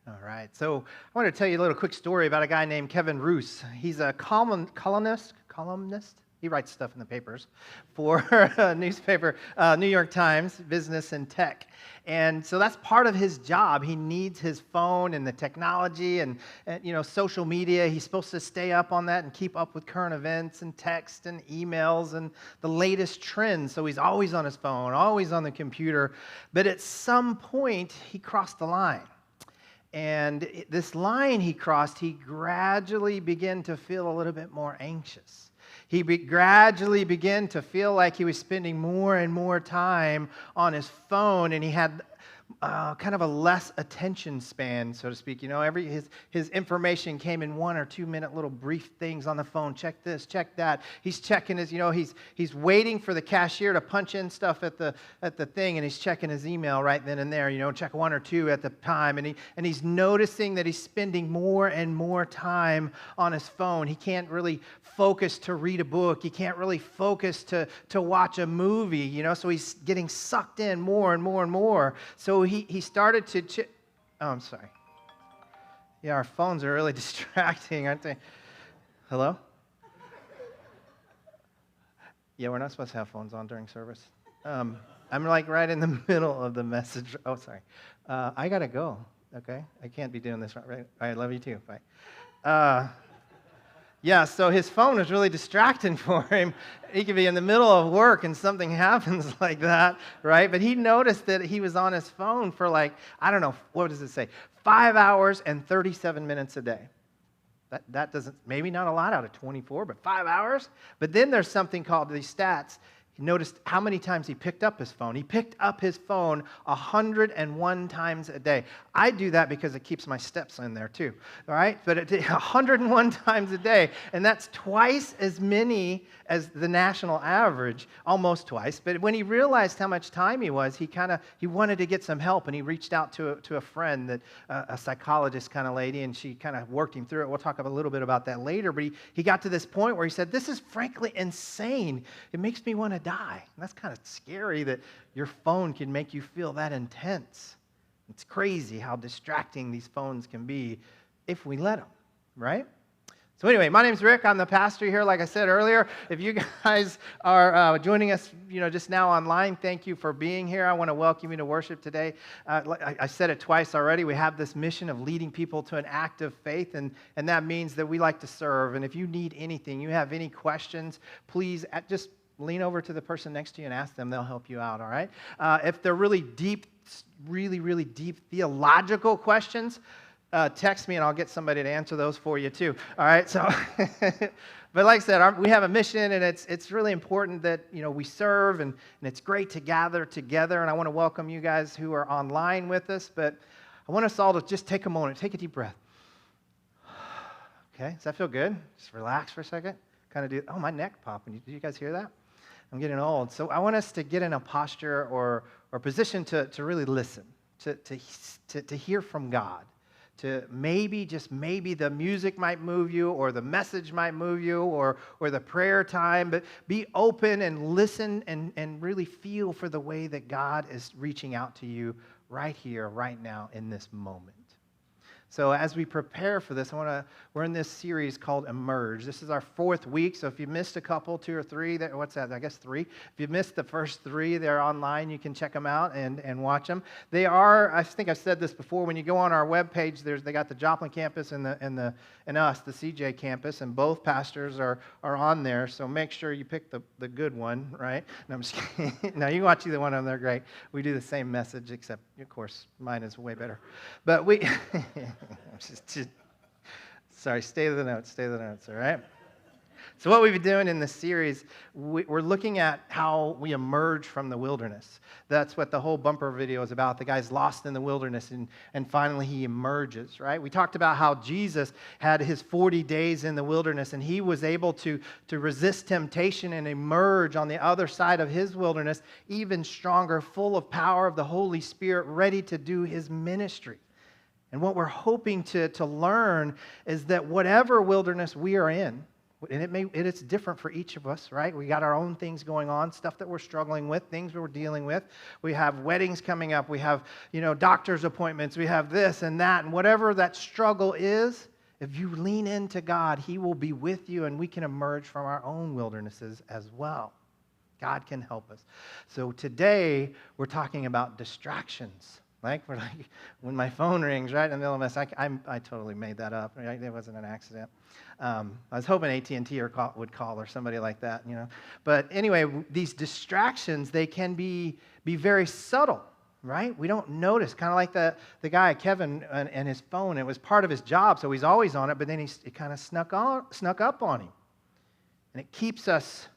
All right, so I want to tell you a little quick story about a guy named Kevin Roos. He's a columnist. He writes stuff in the papers for a newspaper, New York Times, Business and Tech. And so that's part of his job. He needs his phone and the technology and social media. He's supposed to stay up on that and keep up with current events and text and emails and the latest trends. So he's always on his phone, always on the computer. But at some point, he crossed the line. And this line he crossed, he gradually began to feel a little bit more anxious. He gradually began to feel like he was spending more and more time on his phone, and he had kind of a less attention span, so to speak. His information came in 1 or 2 minute little brief things on the phone. Check this, check that. He's checking his, he's waiting for the cashier to punch in stuff at the thing, and he's checking his email right then and there. Check 1 or 2 at the time, and he's noticing that he's spending more and more time on his phone. He can't really focus to read a book. He can't really focus to watch a movie. So he's getting sucked in more and more and more. So he started to oh, I'm sorry. Yeah, our phones are really distracting, aren't they? Hello? Yeah, we're not supposed to have phones on during service. I'm like right in the middle of the message. Oh, sorry. I got to go, okay? I can't be doing this right. I love you too. Bye. Yeah, so his phone is really distracting for him. He could be in the middle of work and something happens like that, right? But he noticed that he was on his phone for I don't know, what does it say? 5 hours and 37 minutes a day. That doesn't, maybe not a lot out of 24, but 5 hours? But then there's something called these stats. He noticed how many times he picked up his phone. He picked up his phone 101 times a day. I do that because it keeps my steps in there too, all right? But 101 times a day, and that's twice as many as the national average, almost twice. But when he realized how much time he was, he wanted to get some help, and he reached out to a friend, that a psychologist kind of lady, and she kind of worked him through it. We'll talk a little bit about that later. But he got to this point where he said, "This is frankly insane. It makes me want to die." And that's kind of scary that your phone can make you feel that intense. It's crazy how distracting these phones can be if we let them, right? So anyway, my name's Rick. I'm the pastor here, like I said earlier. If you guys are joining us, just now online, thank you for being here. I want to welcome you to worship today. I said it twice already. We have this mission of leading people to an act of faith, and that means that we like to serve. And if you need anything, you have any questions, please just lean over to the person next to you and ask them. They'll help you out, all right? If they're really deep, really deep theological questions, text me and I'll get somebody to answer those for you too. All right, so, but like I said, we have a mission, and it's really important that we serve, and it's great to gather together. And I want to welcome you guys who are online with us, but I want us all to just take a moment, take a deep breath. Okay, does that feel good? Just relax for a second. Kind of oh, my neck popping. Did you guys hear that? I'm getting old. So I want us to get in a posture or position to really listen, to hear from God. To maybe, just maybe, the music might move you, or the message might move you, or the prayer time, but be open and listen and really feel for the way that God is reaching out to you right here, right now, in this moment. So as we prepare for this, we're in this series called Emerge. This is our 4th week, so if you missed a couple, 2 or 3, what's that? I guess 3. If you missed the first 3, they're online. You can check them out and watch them. They are, I think I've said this before, when you go on our webpage, they got the Joplin campus and us, the CJ campus, and both pastors are on there, so make sure you pick the good one, right? No, I'm just kidding. No, you can watch either one of them. They're great. We do the same message, except, of course, mine is way better. But sorry, stay to the notes, all right? So what we've been doing in this series, we're looking at how we emerge from the wilderness. That's what the whole bumper video is about. The guy's lost in the wilderness, and finally he emerges, right? We talked about how Jesus had his 40 days in the wilderness, and he was able to resist temptation and emerge on the other side of his wilderness even stronger, full of power of the Holy Spirit, ready to do his ministry. And what we're hoping to learn is that whatever wilderness we are in, And it's different for each of us, right? We got our own things going on, stuff that we're struggling with, things we're dealing with. We have weddings coming up. We have, doctor's appointments. We have this and that. And whatever that struggle is, if you lean into God, He will be with you, and we can emerge from our own wildernesses as well. God can help us. So today, we're talking about distractions. We're like, when my phone rings right in the middle of this, I totally made that up. Right? It wasn't an accident. I was hoping AT&T would call or somebody like that, But anyway, these distractions, they can be very subtle, right? We don't notice. Kind of like the guy, Kevin, and his phone. It was part of his job, so he's always on it, but then it kind of snuck up on him. And it keeps us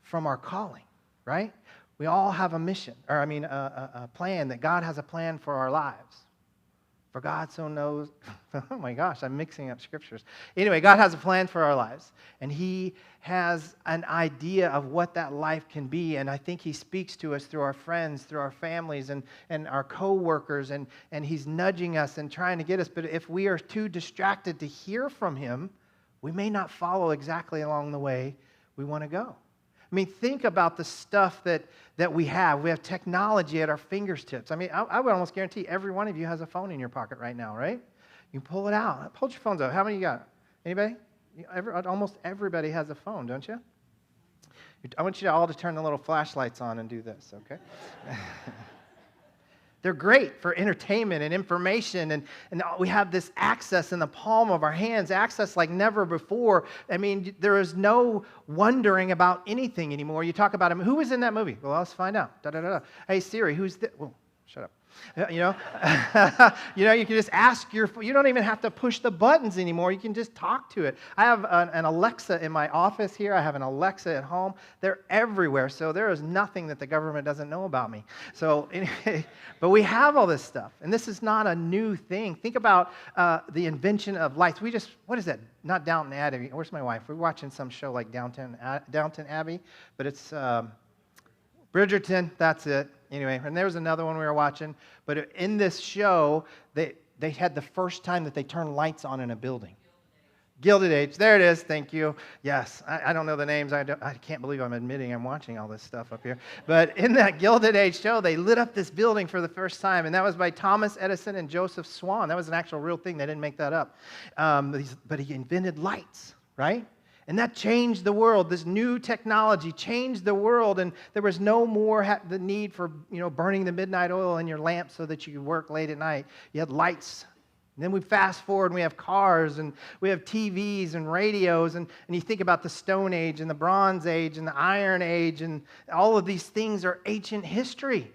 from our calling, right? We all have a mission, a plan, that God has a plan for our lives. For God so knows, oh my gosh, I'm mixing up scriptures. Anyway, God has a plan for our lives, and He has an idea of what that life can be, and I think He speaks to us through our friends, through our families, and our co-workers, and He's nudging us and trying to get us, but if we are too distracted to hear from Him, we may not follow exactly along the way we want to go. Think about the stuff that we have. We have technology at our fingertips. I would almost guarantee every one of you has a phone in your pocket right now, right? You pull it out. Hold your phones up. How many you got? Anybody? Almost everybody has a phone, don't you? I want you all to turn the little flashlights on and do this, okay? They're great for entertainment and information, and we have this access in the palm of our hands, access like never before. There is no wondering about anything anymore. You talk about him. Who was in that movie? Well, let's find out. Hey, Siri, who's this? Well, shut up. You can just ask you don't even have to push the buttons anymore. You can just talk to it. I have an Alexa in my office here. I have an Alexa at home. They're everywhere. So there is nothing that the government doesn't know about me. So anyway, but we have all this stuff. And this is not a new thing. Think about the invention of lights. What is that? Not Downton Abbey. Where's my wife? We're watching some show like Downton Abbey, but it's Bridgerton, that's it. Anyway, and there was another one we were watching, but in this show, they had the first time that they turned lights on in a building. Gilded Age, there it is, thank you. Yes, I don't know the names. I can't believe I'm admitting I'm watching all this stuff up here. But in that Gilded Age show, they lit up this building for the first time, and that was by Thomas Edison and Joseph Swan. That was an actual real thing. They didn't make that up. But he invented lights, right? And that changed the world. This new technology changed the world, and there was no more the need for burning the midnight oil in your lamp so that you could work late at night. You had lights. And then we fast forward, and we have cars, and we have TVs and radios, and you think about the Stone Age and the Bronze Age and the Iron Age, and all of these things are ancient history.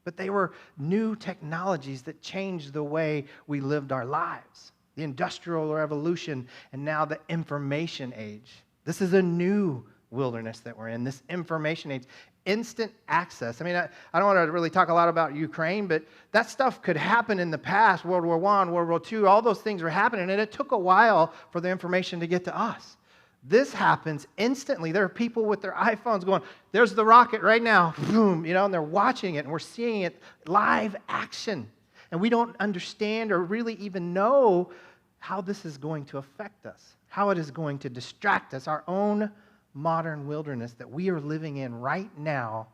But they were new technologies that changed the way we lived our lives. The Industrial Revolution, and now the Information Age. This is a new wilderness that we're in, this Information Age. Instant access. I don't want to really talk a lot about Ukraine, but that stuff could happen in the past. World War I, World War II, all those things were happening, and it took a while for the information to get to us. This happens instantly. There are people with their iPhones going, there's the rocket right now, boom, and they're watching it, and we're seeing it live action. And we don't understand or really even know how this is going to affect us, how it is going to distract us. Our own modern wilderness that we are living in right now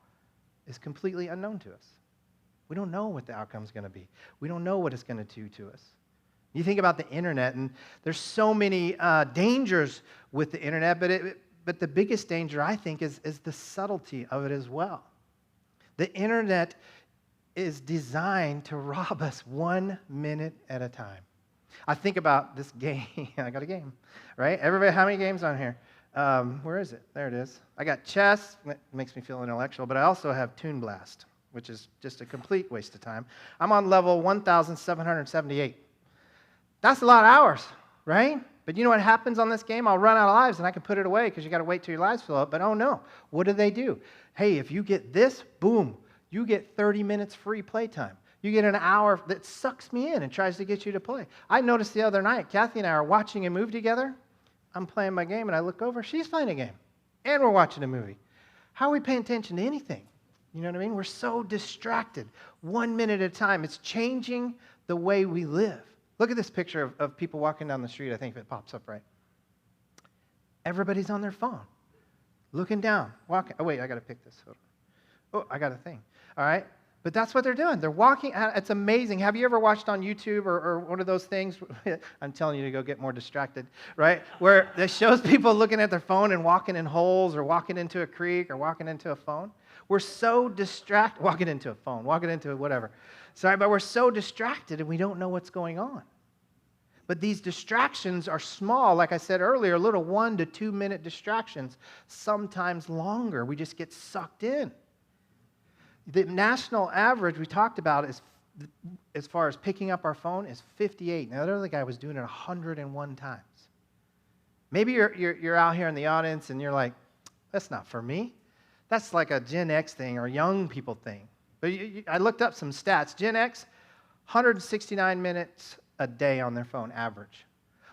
is completely unknown to us. We don't know what the outcome is going to be. We don't know what it's going to do to us. You think about the internet, and there's so many dangers with the internet, but the biggest danger, I think, is the subtlety of it as well. The internet is designed to rob us 1 minute at a time. I think about this game. I got a game, right? Everybody, how many games on here? Where is it? There it is. I got chess. That makes me feel intellectual, but I also have Toon Blast, which is just a complete waste of time. I'm on level 1,778. That's a lot of hours, right? But you know what happens on this game? I'll run out of lives, and I can put it away because you got to wait till your lives fill up. But oh no, what do? Hey, if you get this, boom, you get 30 minutes free playtime. You get an hour that sucks me in and tries to get you to play. I noticed the other night, Kathy and I are watching a movie together. I'm playing my game, and I look over, she's playing a game, and we're watching a movie. How are we paying attention to anything? You know what I mean? We're so distracted, 1 minute at a time. It's changing the way we live. Look at this picture of people walking down the street, I think, if it pops up right. Everybody's on their phone, looking down, walking. Oh, wait, I got to pick this. Hold on. Oh, I got a thing. All right. But that's what they're doing. They're walking. It's amazing. Have you ever watched on YouTube or one of those things? I'm telling you to go get more distracted, right? Where it shows people looking at their phone and walking in holes or walking into a creek or walking into a phone. We're so distracted. Walking into a phone, walking into whatever. Sorry, but we're so distracted and we don't know what's going on. But these distractions are small, like I said earlier, little 1 to 2 minute distractions, sometimes longer. We just get sucked in. The national average we talked about is, as far as picking up our phone, is 58. Now, the other guy was doing it 101 times. Maybe you're out here in the audience and you're like, that's not for me. That's like a Gen X thing or young people thing. But I looked up some stats. Gen X, 169 minutes a day on their phone, average.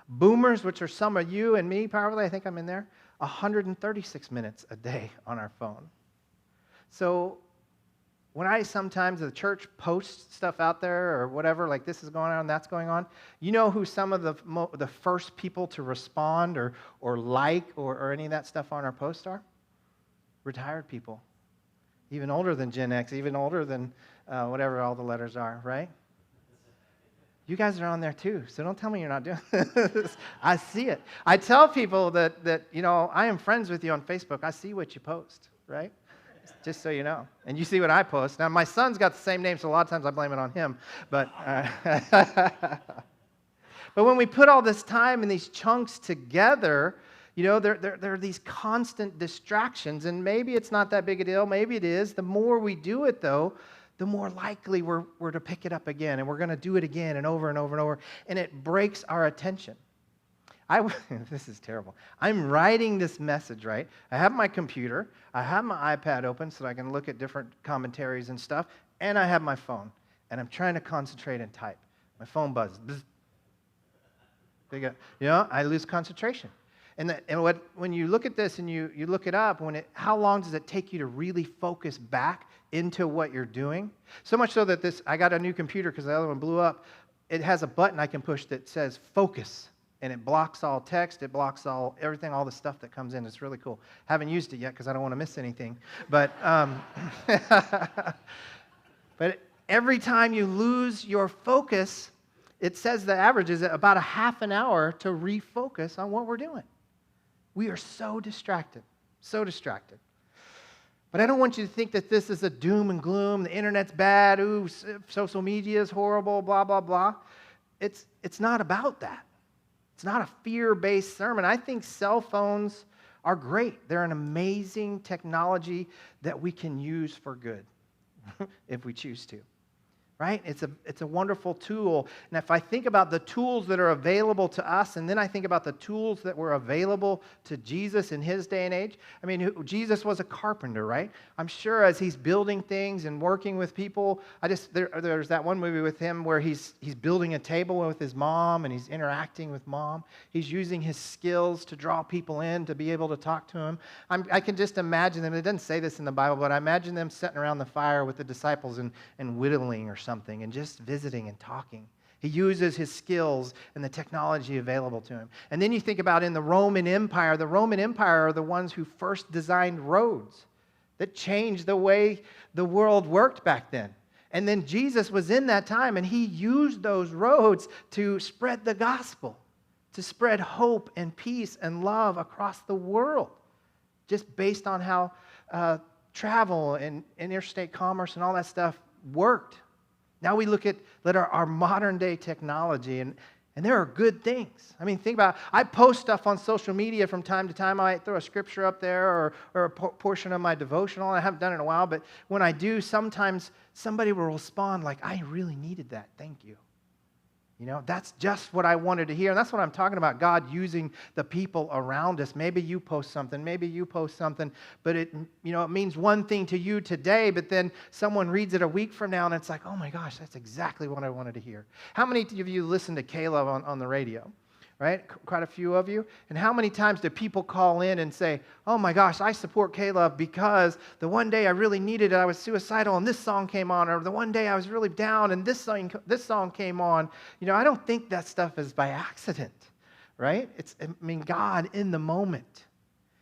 Boomers, which are some of you and me, probably, I think I'm in there, 136 minutes a day on our phone. So when I sometimes, the church posts stuff out there or whatever, like this is going on, that's going on, you know who some of the first people to respond or like or any of that stuff on our post are? Retired people. Even older than Gen X, even older than whatever all the letters are, right? You guys are on there too, so don't tell me you're not doing this. I see it. I tell people that I am friends with you on Facebook. I see what you post, right? Just so you know. And you see what I post. Now, my son's got the same name, so a lot of times I blame it on him. But but when we put all this time in these chunks together, there are these constant distractions. And maybe it's not that big a deal. Maybe it is. The more we do it, though, the more likely we're to pick it up again. And we're going to do it again and over and over and over. And it breaks our attention. This is terrible. I'm writing this message, right? I have my computer. I have my iPad open so that I can look at different commentaries and stuff. And I have my phone. And I'm trying to concentrate and type. My phone buzzes. I lose concentration. When you look at this and you look it up, how long does it take you to really focus back into what you're doing? So much so that I got a new computer because the other one blew up. It has a button I can push that says focus. And it blocks all text, it blocks everything, all the stuff that comes in. It's really cool. Haven't used it yet because I don't want to miss anything. But, but every time you lose your focus, it says the average is about a half an hour to refocus on what we're doing. We are so distracted, so distracted. But I don't want you to think that this is a doom and gloom. The internet's bad. Ooh, social media is horrible, blah, blah, blah. It's not about that. It's not a fear-based sermon. I think cell phones are great. They're an amazing technology that we can use for good if we choose to, right? It's a wonderful tool. And if I think about the tools that are available to us, and then I think about the tools that were available to Jesus in his day and age. I mean, Jesus was a carpenter, right? I'm sure as he's building things and working with people, there's that one movie with him where he's building a table with his mom and he's interacting with mom. He's using his skills to draw people in to be able to talk to him. I can just imagine them. It doesn't say this in the Bible, but I imagine them sitting around the fire with the disciples and whittling or something and just visiting and talking. He uses his skills and the technology available to him. And then you think about in the Roman Empire are the ones who first designed roads that changed the way the world worked back then. And then Jesus was in that time and he used those roads to spread the gospel, to spread hope and peace and love across the world, just based on how travel and interstate commerce and all that stuff worked. Now we look at our modern day technology, and there are good things. I mean, think about it. I post stuff on social media from time to time. I might throw a scripture up there or a portion of my devotional. I haven't done it in a while, but when I do, sometimes somebody will respond like, I really needed that. Thank you. That's just what I wanted to hear. And that's what I'm talking about, God using the people around us. Maybe you post something, but it means one thing to you today, but then someone reads it a week from now and it's like, oh my gosh, that's exactly what I wanted to hear. How many of you listen to Caleb on the radio? Right? Quite a few of you. And how many times do people call in and say, oh my gosh, I support Caleb because the one day I really needed it, I was suicidal and this song came on, or the one day I was really down and this song came on. I don't think that stuff is by accident. right? God in the moment.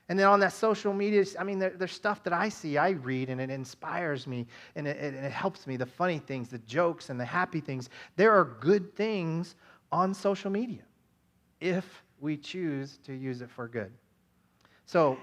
And then on that social media, there's stuff that I see, I read, and it inspires me, and it helps me. The funny things, the jokes, and the happy things. There are good things on social media if we choose to use it for good. So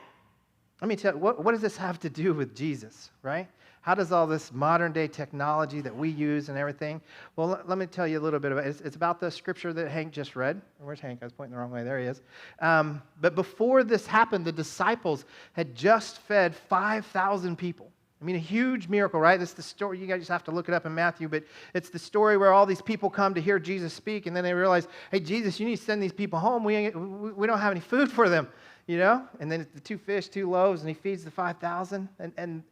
let me tell you, what does this have to do with Jesus, right? How does all this modern day technology that we use and everything? Well, let me tell you a little bit about it. It's about the scripture that Hank just read. Where's Hank? I was pointing the wrong way. There he is. But before this happened, the disciples had just fed 5,000 people. A huge miracle, right? This is the story. You guys just have to look it up in Matthew, but it's the story where all these people come to hear Jesus speak, and then they realize, hey, Jesus, you need to send these people home. We don't have any food for them, And then it's the 2 fish, 2 loaves, and he feeds the 5,000, and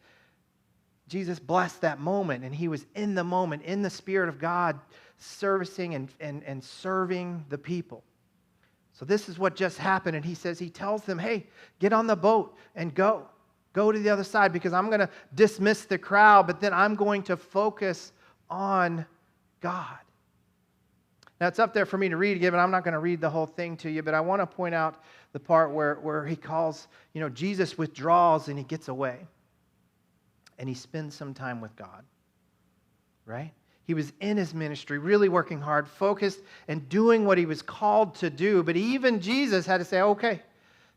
Jesus blessed that moment, and he was in the moment, in the Spirit of God, servicing and serving the people. So this is what just happened, and he tells them, hey, get on the boat and go. Go to the other side, because I'm going to dismiss the crowd, but then I'm going to focus on God. Now, it's up there for me to read again, but I'm not going to read the whole thing to you, but I want to point out the part where he calls, Jesus withdraws and he gets away. And he spends some time with God, right? He was in his ministry, really working hard, focused, and doing what he was called to do. But even Jesus had to say, okay,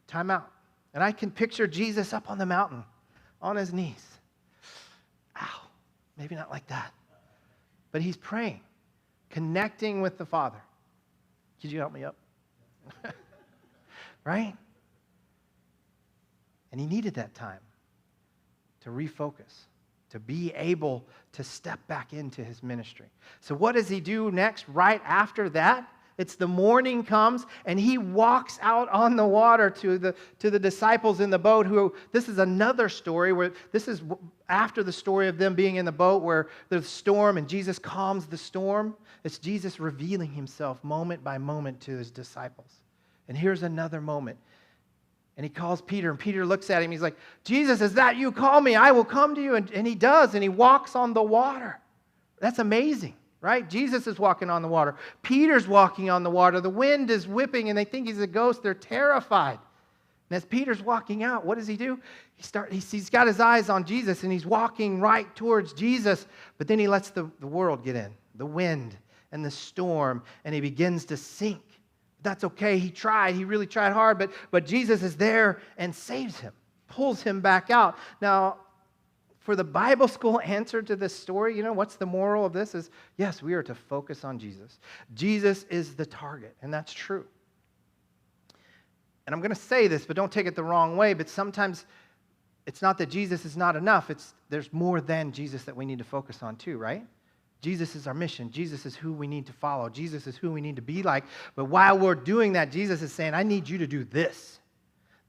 time out. And I can picture Jesus up on the mountain, on his knees. Ow, maybe not like that. But he's praying, connecting with the Father. Could you help me up? Right? And he needed that time to refocus, to be able to step back into his ministry. So what does he do next? Right after that, it's the morning comes, and he walks out on the water to the disciples in the boat. This is another story where this is after the story of them being in the boat where there's a storm and Jesus calms the storm. It's Jesus revealing himself moment by moment to his disciples. And here's another moment. And he calls Peter, and Peter looks at him. He's like, Jesus, is that you? Call me. I will come to you. And he does, and he walks on the water. That's amazing, right? Jesus is walking on the water. Peter's walking on the water. The wind is whipping, and they think he's a ghost. They're terrified. And as Peter's walking out, what does he do? He's got his eyes on Jesus, and he's walking right towards Jesus. But then he lets the world get in, the wind and the storm, and he begins to sink. That's okay. He tried. He really tried hard, but Jesus is there and saves him, pulls him back out. Now, for the Bible school answer to this story, what's the moral of this is, yes, we are to focus on Jesus. Jesus is the target, and that's true. And I'm going to say this, but don't take it the wrong way, but sometimes it's not that Jesus is not enough. There's more than Jesus that we need to focus on too, right? Jesus is our mission. Jesus is who we need to follow. Jesus is who we need to be like. But while we're doing that, Jesus is saying, I need you to do this.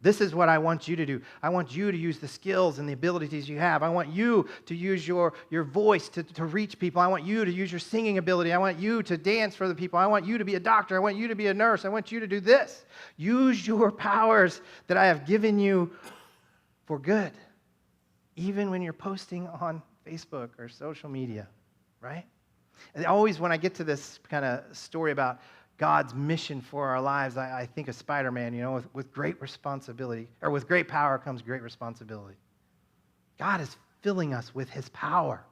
This is what I want you to do. I want you to use the skills and the abilities you have. I want you to use your voice to reach people. I want you to use your singing ability. I want you to dance for the people. I want you to be a doctor. I want you to be a nurse. I want you to do this. Use your powers that I have given you for good, even when you're posting on Facebook or social media. Right? And always when I get to this kind of story about God's mission for our lives, I think of Spider-Man, with great responsibility, or with great power comes great responsibility. God is filling us with his power.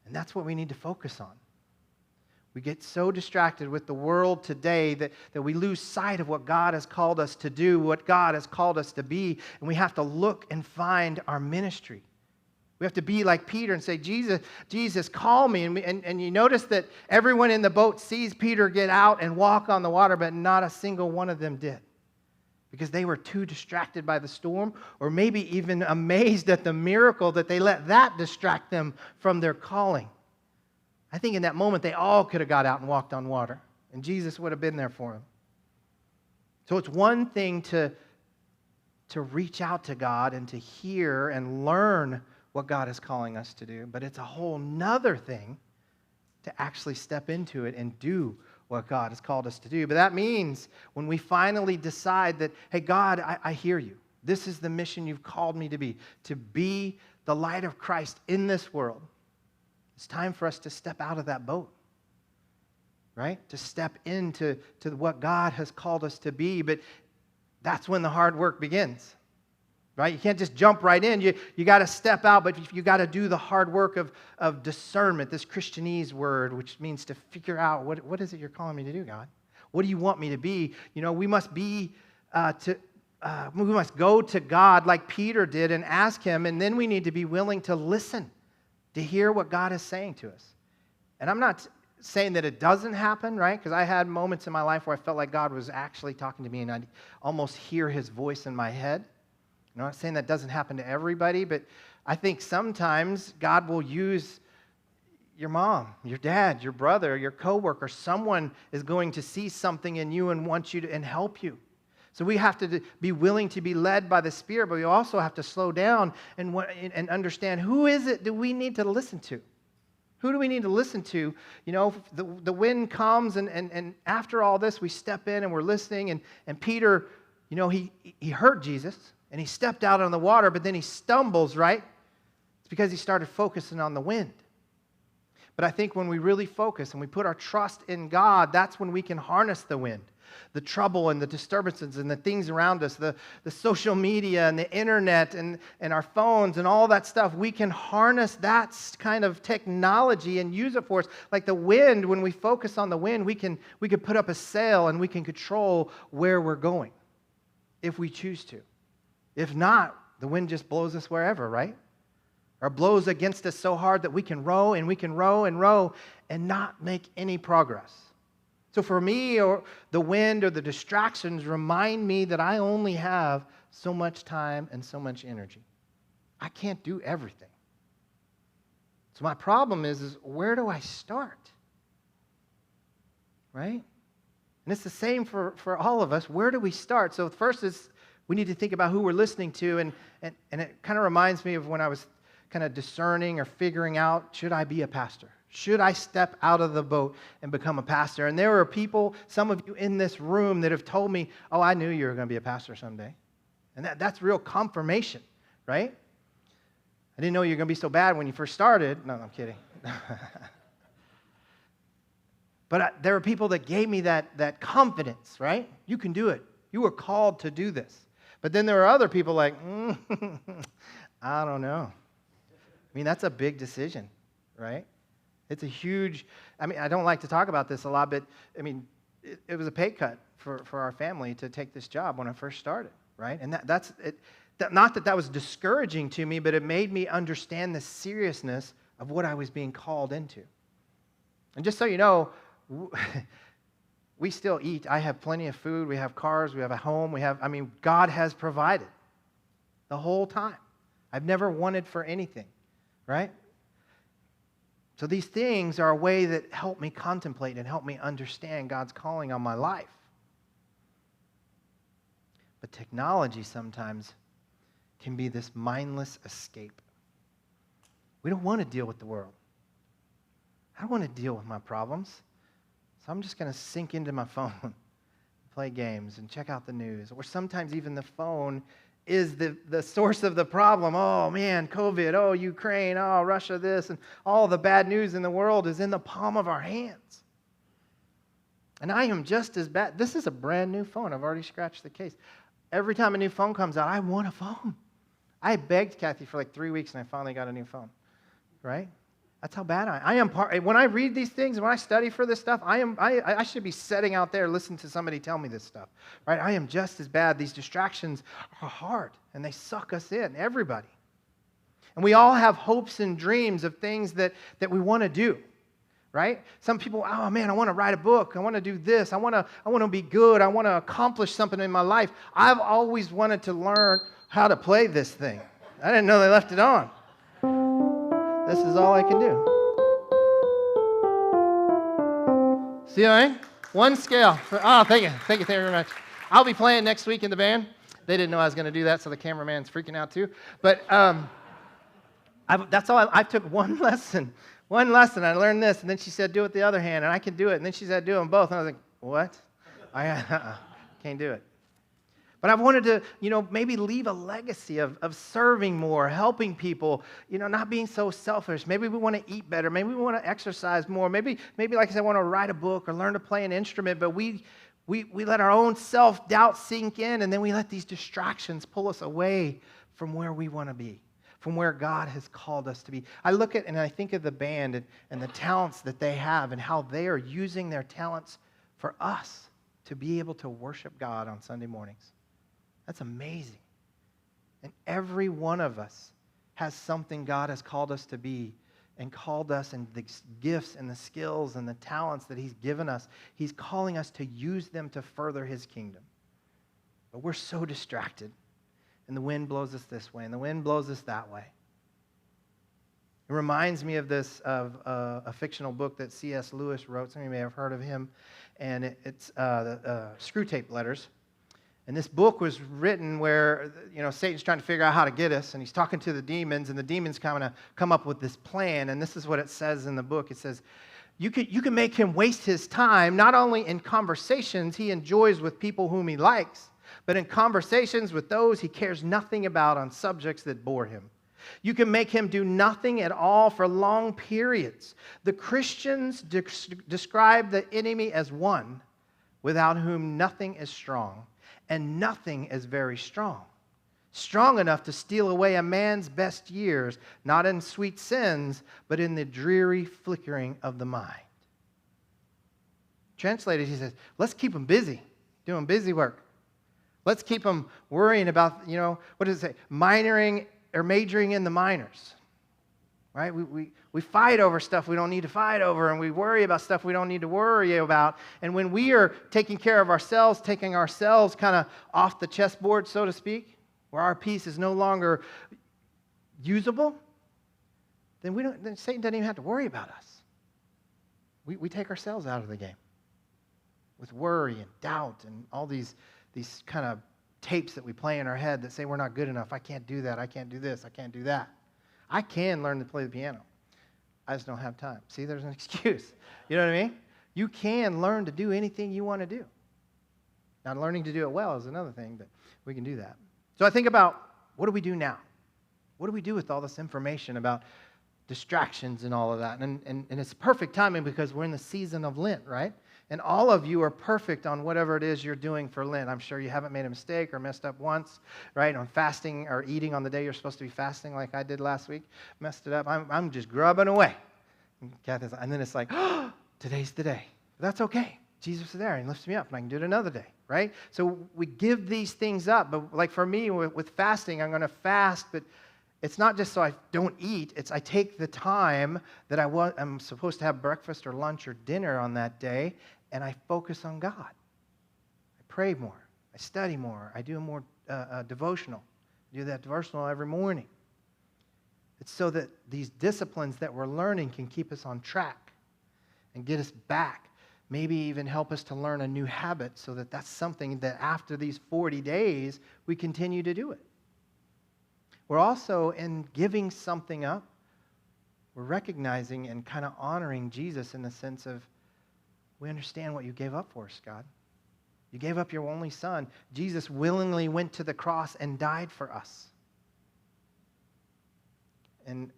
And that's what we need to focus on. We get so distracted with the world today that we lose sight of what God has called us to do, what God has called us to be, and we have to look and find our ministry. We have to be like Peter and say, Jesus, call me. And you notice that everyone in the boat sees Peter get out and walk on the water, but not a single one of them did. Because they were too distracted by the storm, or maybe even amazed at the miracle that they let that distract them from their calling. I think in that moment they all could have got out and walked on water, and Jesus would have been there for them. So it's one thing to reach out to God and to hear and learn what God is calling us to do, but it's a whole nother thing to actually step into it and do what God has called us to do. But that means when we finally decide that, hey, God, I hear you. This is the mission you've called me to be the light of Christ in this world. It's time for us to step out of that boat, right? To step into what God has called us to be. But that's when the hard work begins, right? You can't just jump right in. You got to step out, but you got to do the hard work of discernment, this Christianese word, which means to figure out what is it you're calling me to do, God? What do you want me to be? We must be we must go to God like Peter did and ask him, and then we need to be willing to listen, to hear what God is saying to us. And I'm not saying that it doesn't happen, right? Because I had moments in my life where I felt like God was actually talking to me, and I'd almost hear his voice in my head. I'm not saying that doesn't happen to everybody, but I think sometimes God will use your mom, your dad, your brother, your coworker. Someone is going to see something in you and want you to and help you. So we have to be willing to be led by the Spirit, but we also have to slow down and understand, who is it that we need to listen to? Who do we need to listen to? The wind comes, and after all this, we step in and we're listening. And Peter, he heard Jesus, and he stepped out on the water, but then he stumbles, right? It's because he started focusing on the wind. But I think when we really focus and we put our trust in God, that's when we can harness the wind. The trouble and the disturbances and the things around us, the social media and the internet and our phones and all that stuff, we can harness that kind of technology and use it for us. Like the wind, when we focus on the wind, we can put up a sail and we can control where we're going if we choose to. If not, the wind just blows us wherever, right? Or blows against us so hard that we can row and we can row and row and not make any progress. So for me, or the wind or the distractions remind me that I only have so much time and so much energy. I can't do everything. So my problem is where do I start? Right? And it's the same for all of us. Where do we start? So first is we need to think about who we're listening to. And it kind of reminds me of when I was kind of discerning or figuring out, should I be a pastor? Should I step out of the boat and become a pastor? And there are people, some of you in this room, that have told me, oh, I knew you were going to be a pastor someday. And that's real confirmation, right? I didn't know you were going to be so bad when you first started. No, I'm kidding. But there are people that gave me that confidence, right? You can do it. You were called to do this. But then there are other people like, I don't know. I mean, that's a big decision, right? It's a huge, I don't like to talk about this a lot, but it was a pay cut for our family to take this job when I first started, right? And that's it. Not that was discouraging to me, but it made me understand the seriousness of what I was being called into. And just so you know, we still eat. I have plenty of food. We have cars. We have a home. God has provided the whole time. I've never wanted for anything, right? So these things are a way that help me contemplate and help me understand God's calling on my life. But technology sometimes can be this mindless escape. We don't want to deal with the world. I don't want to deal with my problems. So I'm just going to sink into my phone, play games, and check out the news. Or sometimes even the phone is the source of the problem. Oh, man, COVID. Oh, Ukraine. Oh, Russia this. And all the bad news in the world is in the palm of our hands. And I am just as bad. This is a brand new phone. I've already scratched the case. Every time a new phone comes out, I want a phone. I begged Kathy for like 3 weeks, and I finally got a new phone, right? That's how bad I am. When I read these things, when I study for this stuff, I should be sitting out there listening to somebody tell me this stuff, right? I am just as bad. These distractions are hard, and they suck us in, everybody. And we all have hopes and dreams of things that we want to do, right? Some people, oh man, I want to write a book. I want to do this. I want to be good. I want to accomplish something in my life. I've always wanted to learn how to play this thing. I didn't know they left it on. This is all I can do. See what I mean? One scale. Thank you very much. I'll be playing next week in the band. They didn't know I was going to do that, so the cameraman's freaking out too. But that's all. I took one lesson. I learned this, and then she said, do it the other hand, and I can do it. And then she said, do them both. And I was like, what? Can't do it. But I've wanted to, maybe leave a legacy of serving more, helping people, not being so selfish. Maybe we want to eat better. Maybe we want to exercise more. Maybe like I said, want to write a book or learn to play an instrument. But we let our own self-doubt sink in, and then we let these distractions pull us away from where we want to be, from where God has called us to be. I look at and I think of the band and the talents that they have and how they are using their talents for us to be able to worship God on Sunday mornings. That's amazing. And every one of us has something God has called us to be and called us, and the gifts and the skills and the talents that He's given us. He's calling us to use them to further His kingdom. But we're so distracted. And the wind blows us this way, and the wind blows us that way. It reminds me of a fictional book that C.S. Lewis wrote. Some of you may have heard of him. And it's the Screwtape Letters. And this book was written where, Satan's trying to figure out how to get us, and he's talking to the demons, and the demons kind of come up with this plan. And this is what it says in the book. It says, you can make him waste his time, not only in conversations he enjoys with people whom he likes, but in conversations with those he cares nothing about on subjects that bore him. You can make him do nothing at all for long periods. The Christians describe the enemy as one without whom nothing is strong, and nothing is very strong. Strong enough to steal away a man's best years, not in sweet sins, but in the dreary flickering of the mind. Translated, he says, let's keep them busy, doing busy work. Let's keep them worrying about, what does it say? Minoring or majoring in the minors. Right? We fight over stuff we don't need to fight over, and we worry about stuff we don't need to worry about. And when we are taking care of ourselves, taking ourselves kind of off the chessboard, so to speak, where our piece is no longer usable, then Satan doesn't even have to worry about us. We take ourselves out of the game with worry and doubt and all these kind of tapes that we play in our head that say we're not good enough. I can't do that. I can't do this. I can't do that. I can learn to play the piano. I just don't have time. See, there's an excuse. You know what I mean? You can learn to do anything you want to do. Now, learning to do it well is another thing, but we can do that. So I think about, what do we do now? What do we do with all this information about distractions and all of that? And it's perfect timing because we're in the season of Lent, right? And all of you are perfect on whatever it is you're doing for Lent. I'm sure you haven't made a mistake or messed up once, right? On fasting or eating on the day you're supposed to be fasting like I did last week. Messed it up. I'm just grubbing away. And then it's like, oh, today's the day. That's okay. Jesus is there and lifts me up, and I can do it another day, right? So we give these things up. But like for me, with fasting, I'm going to fast, but it's not just so I don't eat. It's I take the time that I'm supposed to have breakfast or lunch or dinner on that day, and I focus on God. I pray more. I study more. I do a more devotional. I do that devotional every morning. It's so that these disciplines that we're learning can keep us on track and get us back. Maybe even help us to learn a new habit so that that's something that after these 40 days, we continue to do it. We're also, in giving something up, we're recognizing and kind of honoring Jesus in the sense of, we understand what you gave up for us, God. You gave up your only son. Jesus willingly went to the cross and died for us. And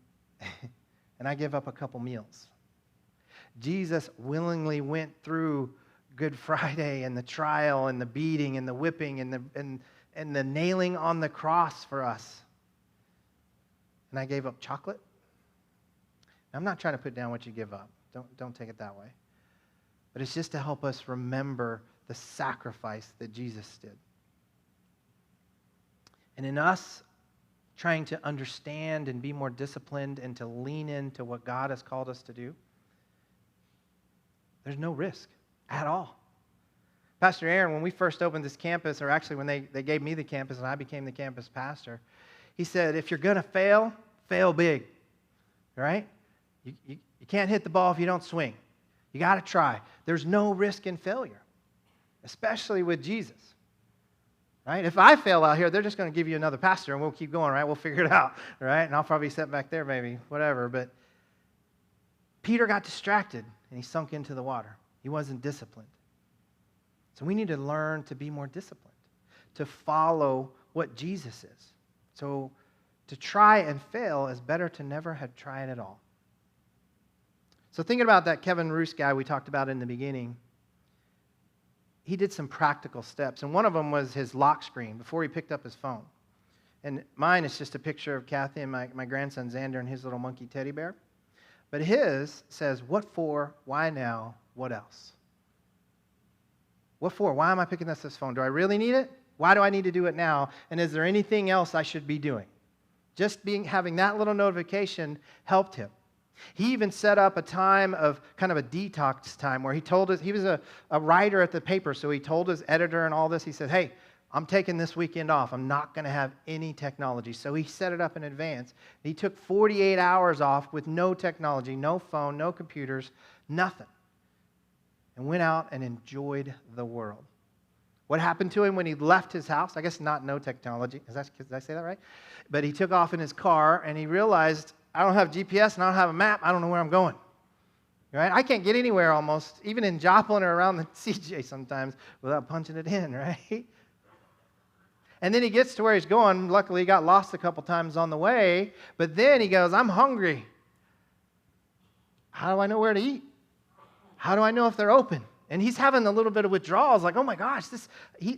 I give up a couple meals. Jesus willingly went through Good Friday and the trial and the beating and the whipping and the nailing on the cross for us. And I gave up chocolate. I'm not trying to put down what you give up. Don't take it that way. But it's just to help us remember the sacrifice that Jesus did. And in us trying to understand and be more disciplined and to lean into what God has called us to do, there's no risk at all. Pastor Aaron, when we first opened this campus, or actually when they gave me the campus and I became the campus pastor, he said, if you're going to fail, fail big. All right? You can't hit the ball if you don't swing. You got to try. There's no risk in failure, especially with Jesus. Right? If I fail out here, they're just going to give you another pastor and we'll keep going, right? We'll figure it out, right? And I'll probably sit back there maybe, whatever. But Peter got distracted and he sunk into the water. He wasn't disciplined. So we need to learn to be more disciplined, to follow what Jesus is. So to try and fail is better to never have tried at all. So thinking about that Kevin Roos guy we talked about in the beginning, he did some practical steps. And one of them was his lock screen before he picked up his phone. And mine is just a picture of Kathy and my grandson Xander and his little monkey teddy bear. But his says, what for, why now, what else? What for? Why am I picking up this phone? Do I really need it? Why do I need to do it now? And is there anything else I should be doing? Just having that little notification helped him. He even set up a time of kind of a detox time where he told us, he was a writer at the paper, so he told his editor and all this, he said, hey, I'm taking this weekend off. I'm not going to have any technology. So he set it up in advance. He took 48 hours off with no technology, no phone, no computers, nothing, and went out and enjoyed the world. What happened to him when he left his house? I guess not no technology. Did I say that right? But he took off in his car, and he realized, I don't have GPS, and I don't have a map. I don't know where I'm going. Right? I can't get anywhere almost, even in Joplin or around the CJ sometimes, without punching it in, right? And then he gets to where he's going. Luckily, he got lost a couple times on the way. But then he goes, I'm hungry. How do I know where to eat? How do I know if they're open? And he's having a little bit of withdrawals, like, oh my gosh,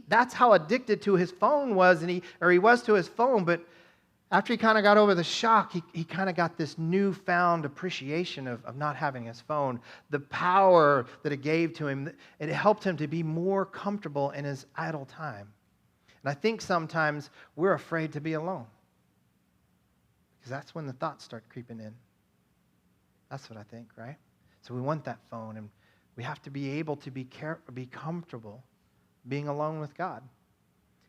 that's how addicted to his phone was, he was to his phone. But after he kind of got over the shock, he kind of got this newfound appreciation of not having his phone, the power that it gave to him. It helped him to be more comfortable in his idle time. And I think sometimes we're afraid to be alone because that's when the thoughts start creeping in. That's what I think, right? So we want that phone, and we have to be able to be comfortable being alone with God.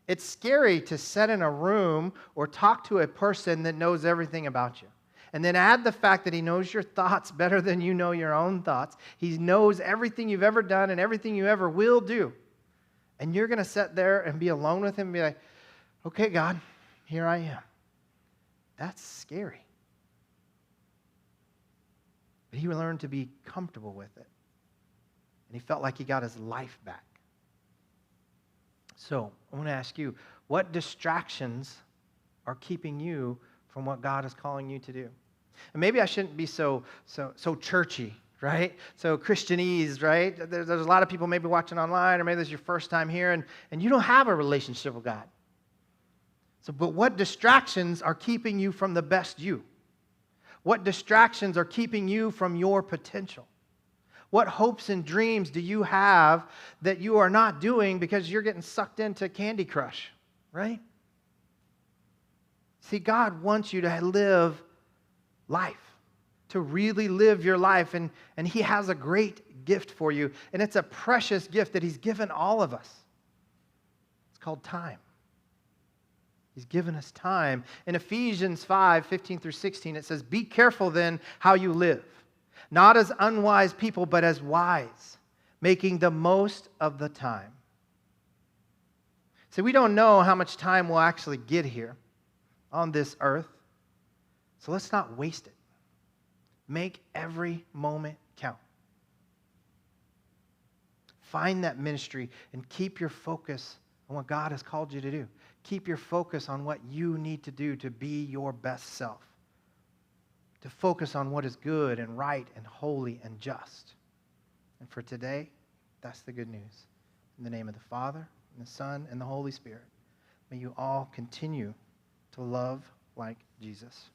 It's scary to sit in a room or talk to a person that knows everything about you. And then add the fact that he knows your thoughts better than you know your own thoughts. He knows everything you've ever done and everything you ever will do. And you're going to sit there and be alone with him and be like, okay, God, here I am. That's scary. But he learned to be comfortable with it. And he felt like he got his life back. So I want to ask you, what distractions are keeping you from what God is calling you to do? And maybe I shouldn't be so churchy, right? So Christianese, right? There's a lot of people maybe watching online, or maybe this is your first time here, and you don't have a relationship with God. But what distractions are keeping you from the best you? What distractions are keeping you from your potential? What hopes and dreams do you have that you are not doing because you're getting sucked into Candy Crush, right? See, God wants you to live life, to really live your life, and He has a great gift for you, and it's a precious gift that He's given all of us. It's called time. He's given us time. In Ephesians 5:15-16, it says, be careful then how you live, not as unwise people, but as wise, making the most of the time. See, we don't know how much time we'll actually get here on this earth, so let's not waste it. Make every moment count. Find that ministry and keep your focus on what God has called you to do. Keep your focus on what you need to do to be your best self. To focus on what is good and right and holy and just. And for today, that's the good news. In the name of the Father, and the Son, and the Holy Spirit, may you all continue to love like Jesus.